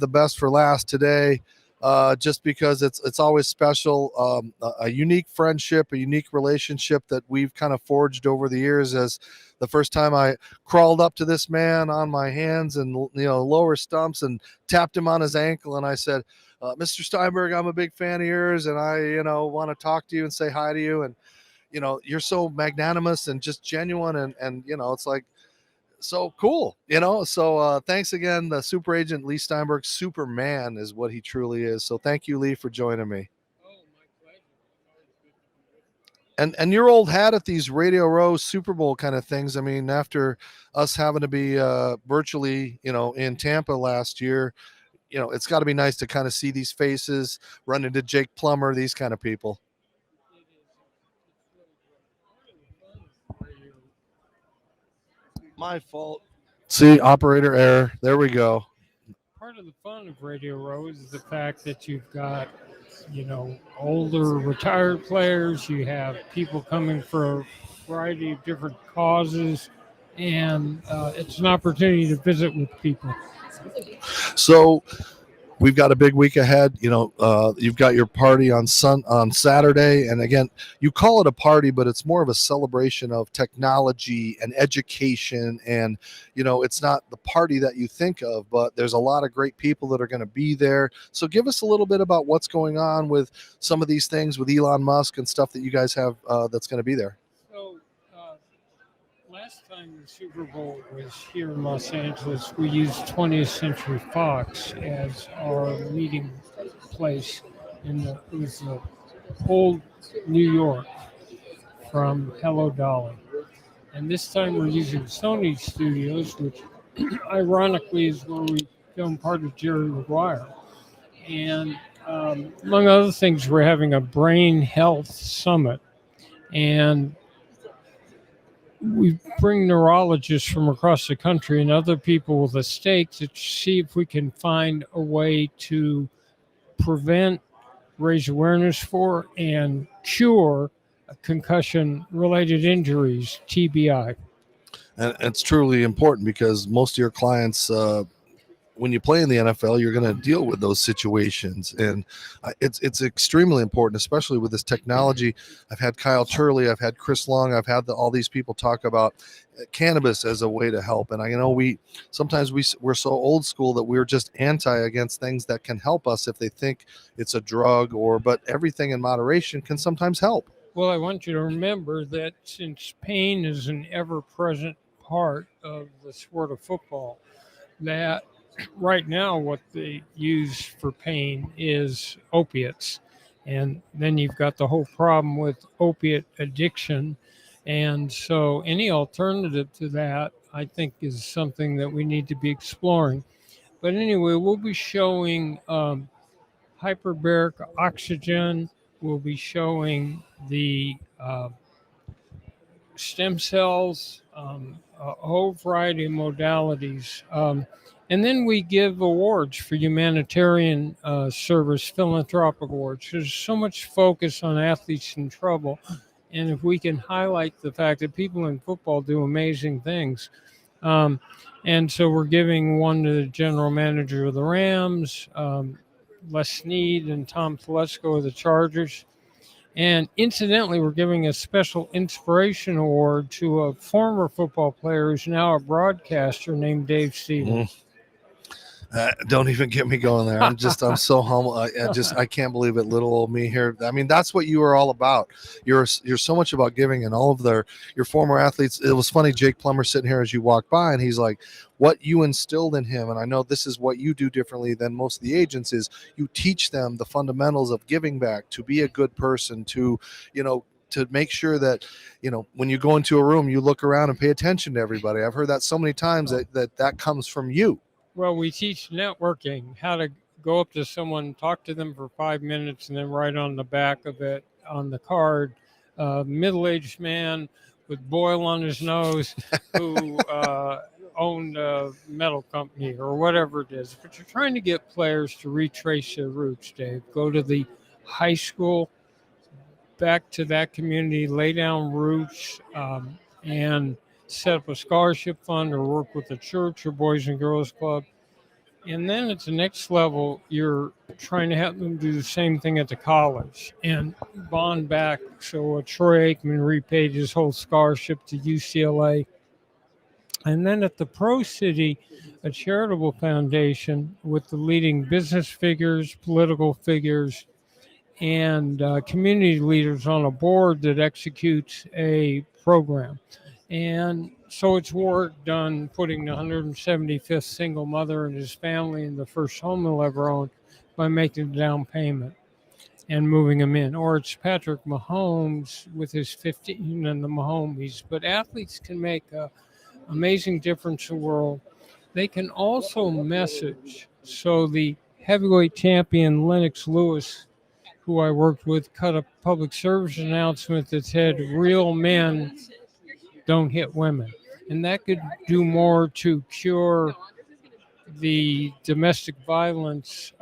the best for last today, just because it's always special. A unique friendship, a unique relationship that we've kind of forged over the years. As the first time I crawled up to this man on my hands and lower stumps and tapped him on his ankle, and I said, Mr. Steinberg, I'm a big fan of yours, and I want to talk to you and say hi to you. And you're so magnanimous and just genuine, and it's like so cool, so thanks again. The super agent Leigh Steinberg, Superman is what he truly is. So thank you, Leigh, for joining me. Oh, my pleasure. And your old hat at these Radio Row Super Bowl kind of things. I mean, after us having to be virtually in Tampa last year, it's got to be nice to kind of see these faces, run into Jake Plummer, these kind of people. My fault. See, operator error. There we go. Part of the fun of Radio Row is the fact that you've got, older retired players. You have people coming for a variety of different causes, and it's an opportunity to visit with people. So we've got a big week ahead. You've got your party on Saturday, and again, you call it a party, but it's more of a celebration of technology and education. And it's not the party that you think of, but there's a lot of great people that are going to be there. So give us a little bit about what's going on with some of these things with Elon Musk and stuff that you guys have that's going to be there. So last time the Super Bowl was here in Los Angeles, we used 20th Century Fox as our meeting place. It was the old New York from Hello Dolly. And this time we're using Sony Studios, which ironically is where we filmed part of Jerry Maguire. And among other things, we're having a brain health summit. And we bring neurologists from across the country and other people with a stake to see if we can find a way to prevent, raise awareness for, and cure concussion-related injuries, TBI. And it's truly important because most of your clients, when you play in the NFL, you're going to deal with those situations, and it's extremely important, especially with this technology. I've had Kyle Turley, I've had Chris Long, I've had all these people talk about cannabis as a way to help. And I know we're so old school that we're just against things that can help us if they think it's a drug, but everything in moderation can sometimes help. Well, I want you to remember that since pain is an ever-present part of the sport of football, that right now what they use for pain is opiates. And then you've got the whole problem with opiate addiction. And so any alternative to that, I think, is something that we need to be exploring. But anyway, we'll be showing hyperbaric oxygen. We'll be showing the stem cells, a whole variety of modalities. And then we give awards for humanitarian service, philanthropic awards. There's so much focus on athletes in trouble. And if we can highlight the fact that people in football do amazing things. And so we're giving one to the general manager of the Rams, Les Snead and Tom Telesco of the Chargers. And incidentally, we're giving a special inspiration award to a former football player who's now a broadcaster named Dave Stevens. Don't even get me going there. I'm so humble. I can't believe it. Little old me here. I mean, that's what you are all about. You're so much about giving, and all of your former athletes. It was funny. Jake Plummer sitting here as you walk by, and he's like, what you instilled in him. And I know this is what you do differently than most of the agents is you teach them the fundamentals of giving back, to be a good person, to make sure that, when you go into a room, you look around and pay attention to everybody. I've heard that so many times that comes from you. Well, we teach networking, how to go up to someone, talk to them for 5 minutes, and then write on the back of it, on the card, middle-aged man with boil on his nose who owned a metal company or whatever it is. But you're trying to get players to retrace their roots, Dave. Go to the high school, back to that community, lay down roots, and set up a scholarship fund or work with a church or Boys and Girls Club. And then at the next level, you're trying to have them do the same thing at the college and bond back. So Troy Aikman repaid his whole scholarship to UCLA. And then at the Pro City, a charitable foundation with the leading business figures, political figures, and community leaders on a board that executes a program. And so it's work done putting the 175th single mother and his family in the first home they'll ever own by making the down payment and moving them in. Or it's Patrick Mahomes with his 15 and the Mahomes. But athletes can make an amazing difference in the world. They can also message. So the heavyweight champion Lennox Lewis, who I worked with, cut a public service announcement that said, "Real men don't hit women." And that could do more to cure the domestic violence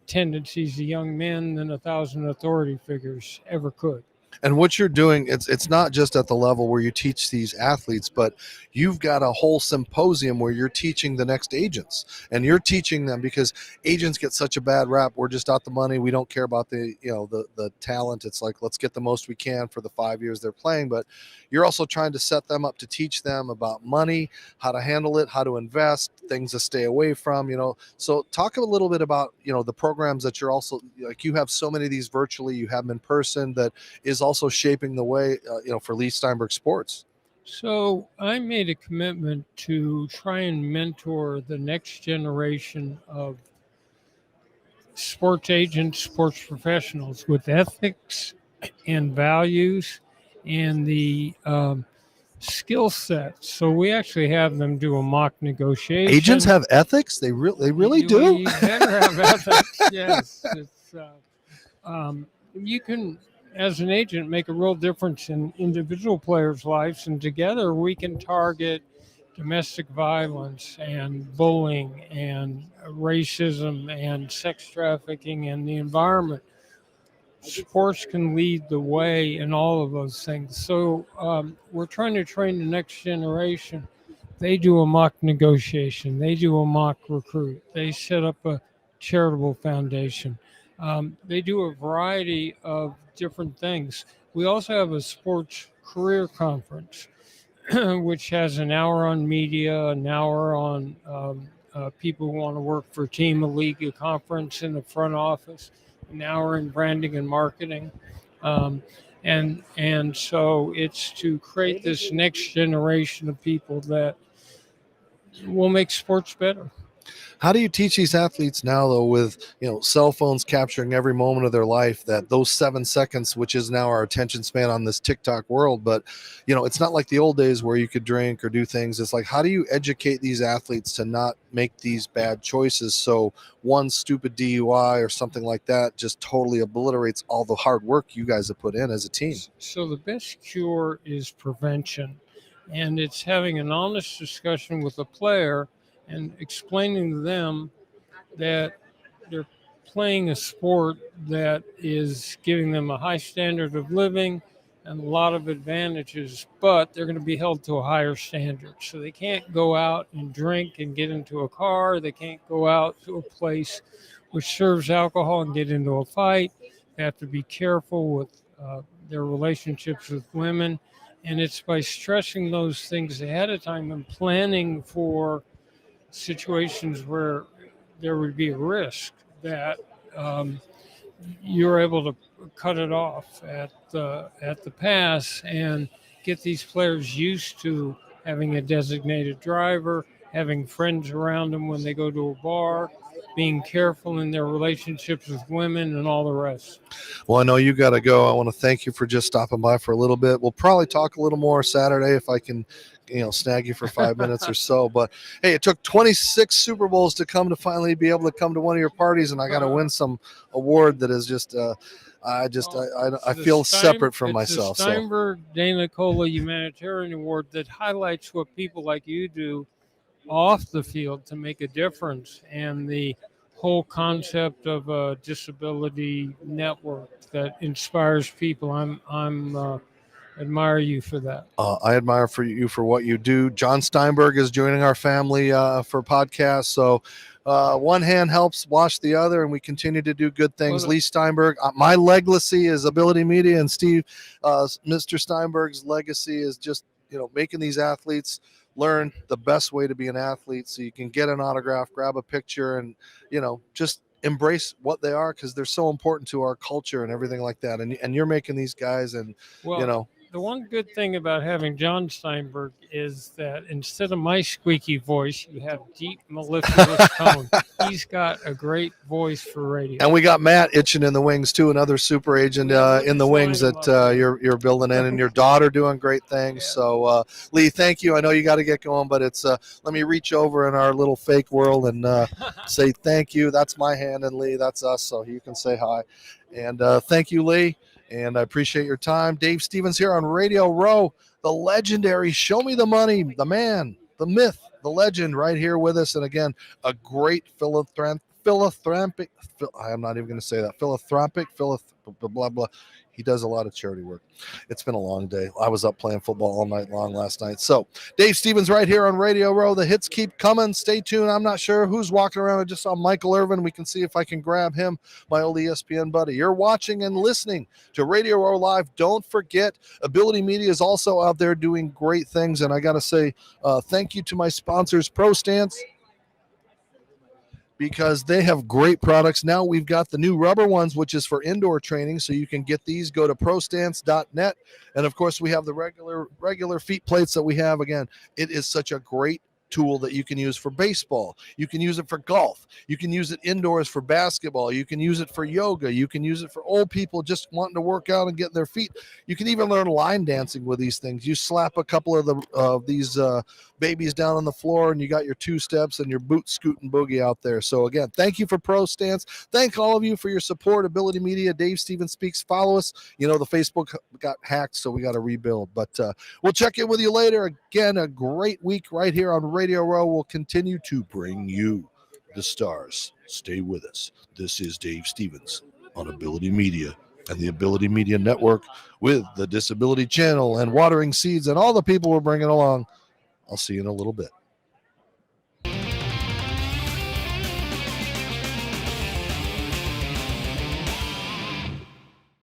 tendencies of young men than 1,000 authority figures ever could. And what you're doing, it's not just at the level where you teach these athletes, but you've got a whole symposium where you're teaching the next agents, and you're teaching them, because agents get such a bad rap. We're just out the money. We don't care about the talent. It's like, let's get the most we can for the 5 years they're playing. But you're also trying to set them up to teach them about money, how to handle it, how to invest, things to stay away from. So talk a little bit about the programs that you're also, like, you have so many of these virtually, you have them in person, that is also shaping the way for Leigh Steinberg Sports. So I made a commitment to try and mentor the next generation of sports agents, sports professionals with ethics and values and the skill set. So we actually have them do a mock negotiation. Agents have ethics? They really do? You better have ethics, yes. You can, as an agent, make a real difference in individual players' lives, and together we can target domestic violence and bullying and racism and sex trafficking and the environment. Sports can lead the way in all of those things. So we're trying to train the next generation. They do a mock negotiation. They do a mock recruit. They set up a charitable foundation. They do a variety of different things. We also have a sports career conference, which has an hour on media, an hour on people who want to work for a team, a league, a conference in the front office, an hour in branding and marketing. And so it's to create this next generation of people that will make sports better. How do you teach these athletes now, though, with cell phones capturing every moment of their life, that those 7 seconds, which is now our attention span on this TikTok world, but it's not like the old days where you could drink or do things. It's like, how do you educate these athletes to not make these bad choices, so one stupid DUI or something like that just totally obliterates all the hard work you guys have put in as a team? So the best cure is prevention, and it's having an honest discussion with a player and explaining to them that they're playing a sport that is giving them a high standard of living and a lot of advantages, but they're going to be held to a higher standard. So they can't go out and drink and get into a car. They can't go out to a place which serves alcohol and get into a fight. They have to be careful with their relationships with women. And it's by stressing those things ahead of time and planning for situations where there would be a risk that you're able to cut it off at the pass and get these players used to having a designated driver, having friends around them when they go to a bar, being careful in their relationships with women, and all the rest. Well, I know you got to go. I want to thank you for just stopping by for a little bit. We'll probably talk a little more Saturday if I can snag you for 5 minutes or so. But hey, it took 26 Super Bowls to finally be able to come to one of your parties, and I got to win some award that is just I feel separate from myself. The Steinberg Dana Cola Humanitarian Award that highlights what people like you do off the field to make a difference, and the whole concept of a disability network that inspires people. I'm admire you for that. I admire you for what you do. John Steinberg is joining our family for podcast. So one hand helps wash the other, and we continue to do good things. Well, Leigh Steinberg, my legacy is Ability Media, and Mr. Steinberg's legacy is just, making these athletes learn the best way to be an athlete, so you can get an autograph, grab a picture, and just embrace what they are, because they're so important to our culture and everything like that. And you're making these guys, and the one good thing about having John Steinberg is that instead of my squeaky voice, you have deep, mellifluous tone. He's got a great voice for radio. And we got Matt itching in the wings too, another super agent in the wings that you're building in, and your daughter doing great things. Yeah. So Leigh, thank you. I know you got to get going, but it's let me reach over in our little fake world and say thank you. That's my hand, and Leigh, that's us. So you can say hi. And thank you, Leigh. And I appreciate your time. Dave Stevens here on Radio Row, the legendary Show Me the Money, the man, the myth, the legend, right here with us. And again, a great philanthropic, I'm not even going to say that, philanthropic, blah, blah. He does a lot of charity work. It's been a long day. I was up playing football all night long last night. So Dave Stevens right here on Radio Row. The hits keep coming. Stay tuned. I'm not sure who's walking around. I just saw Michael Irvin. We can see if I can grab him, my old ESPN buddy. You're watching and listening to Radio Row Live. Don't forget, Ability Media is also out there doing great things. And I got to say thank you to my sponsors, Pro Stance, because they have great products. Now we've got the new rubber ones, which is for indoor training, so you can get these. Go to prostance.net. And of course, we have the regular feet plates that we have. Again, it is such a great tool that you can use for baseball. You can use it for golf. You can use it indoors for basketball. You can use it for yoga. You can use it for old people just wanting to work out and get their feet. You can even learn line dancing with these things. You slap a couple of these babies down on the floor, and you got your two steps and your boot scooting boogie out there. So again, thank you for Pro Stance. Thank all of you for your support. Ability Media, Dave Stevens Speaks. Follow us. The Facebook got hacked, so we got to rebuild. But we'll check in with you later. Again, a great week right here on Radio Row. Will continue to bring you the stars. Stay with us. This is Dave Stevens on Ability Media and the Ability Media Network with the Disability Channel and Watering Seeds and all the people we're bringing along. I'll see you in a little bit.